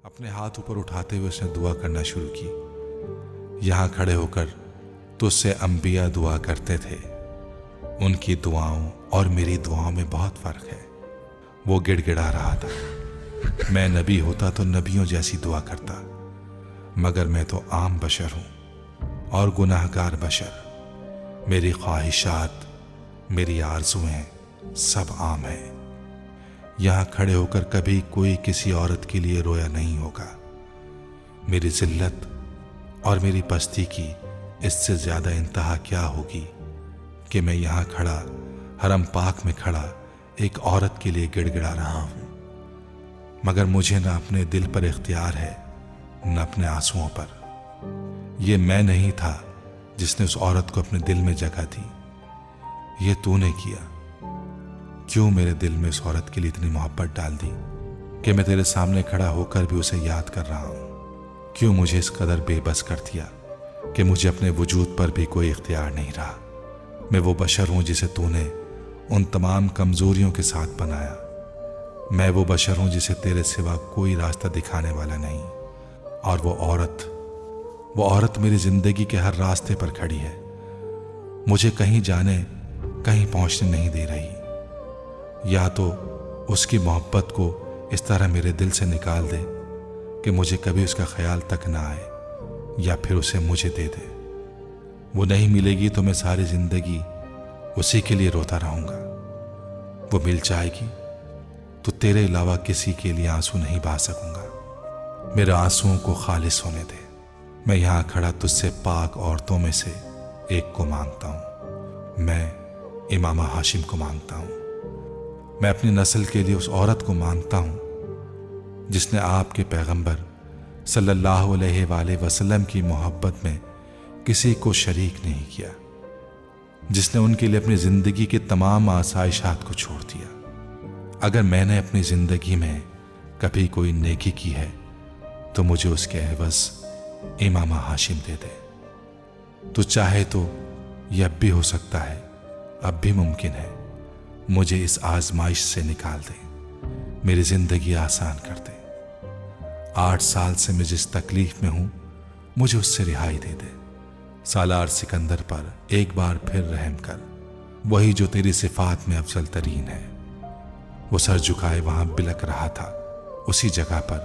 اپنے ہاتھ اوپر اٹھاتے ہوئے اس نے دعا کرنا شروع کی۔ یہاں کھڑے ہو کر تجھ سے انبیاء دعا کرتے تھے، ان کی دعاؤں اور میری دعاؤں میں بہت فرق ہے۔ وہ گڑ گڑا رہا تھا، میں نبی ہوتا تو نبیوں جیسی دعا کرتا، مگر میں تو عام بشر ہوں اور گناہ گار بشر۔ میری خواہشات، میری آرزویں سب عام ہیں۔ یہاں کھڑے ہو کر کبھی کوئی کسی عورت کے لیے رویا نہیں ہوگا۔ میری ذلت اور میری پستی کی اس سے زیادہ انتہا کیا ہوگی کہ میں یہاں کھڑا، حرم پاک میں کھڑا ایک عورت کے لیے گڑ گڑا رہا ہوں، مگر مجھے نہ اپنے دل پر اختیار ہے نہ اپنے آنسوؤں پر۔ یہ میں نہیں تھا جس نے اس عورت کو اپنے دل میں جگہ دی، یہ تو نے کیا۔ کیوں میرے دل میں اس عورت کے لیے اتنی محبت ڈال دی کہ میں تیرے سامنے کھڑا ہو کر بھی اسے یاد کر رہا ہوں؟ کیوں مجھے اس قدر بے بس کر دیا کہ مجھے اپنے وجود پر بھی کوئی اختیار نہیں رہا؟ میں وہ بشر ہوں جسے تو نے ان تمام کمزوریوں کے ساتھ بنایا۔ میں وہ بشر ہوں جسے تیرے سوا کوئی راستہ دکھانے والا نہیں، اور وہ عورت میری زندگی کے ہر راستے پر کھڑی ہے، مجھے کہیں جانے کہیں پہنچنے نہیں دے رہی۔ یا تو اس کی محبت کو اس طرح میرے دل سے نکال دے کہ مجھے کبھی اس کا خیال تک نہ آئے، یا پھر اسے مجھے دے دے۔ وہ نہیں ملے گی تو میں ساری زندگی اسی کے لیے روتا رہوں گا۔ وہ مل جائے گی تو تیرے علاوہ کسی کے لیے آنسو نہیں بہا سکوں گا۔ میرے آنسوؤں کو خالص ہونے دے۔ میں یہاں کھڑا تجھ سے پاک عورتوں میں سے ایک کو مانگتا ہوں، میں امامہ ہاشم کو مانگتا ہوں۔ میں اپنی نسل کے لیے اس عورت کو مانگتا ہوں جس نے آپ کے پیغمبر صلی اللہ علیہ وآلہ وسلم کی محبت میں کسی کو شریک نہیں کیا، جس نے ان کے لیے اپنی زندگی کے تمام آسائشات کو چھوڑ دیا۔ اگر میں نے اپنی زندگی میں کبھی کوئی نیکی کی ہے تو مجھے اس کے عوض امامہ ہاشم دے دے۔ تو چاہے تو یہ اب بھی ہو سکتا ہے، اب بھی ممکن ہے، مجھے اس آزمائش سے نکال دے، میری زندگی آسان کر دے۔ 8 سال سے میں جس تکلیف میں ہوں مجھے اس سے رہائی دے دے۔ سالار سکندر پر ایک بار پھر رحم کر، وہی جو تیری صفات میں افضل ترین ہے۔ وہ سر جھکائے وہاں بلک رہا تھا، اسی جگہ پر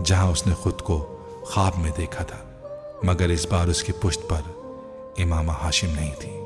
جہاں اس نے خود کو خواب میں دیکھا تھا، مگر اس بار اس کی پشت پر امامہ ہاشم نہیں تھی۔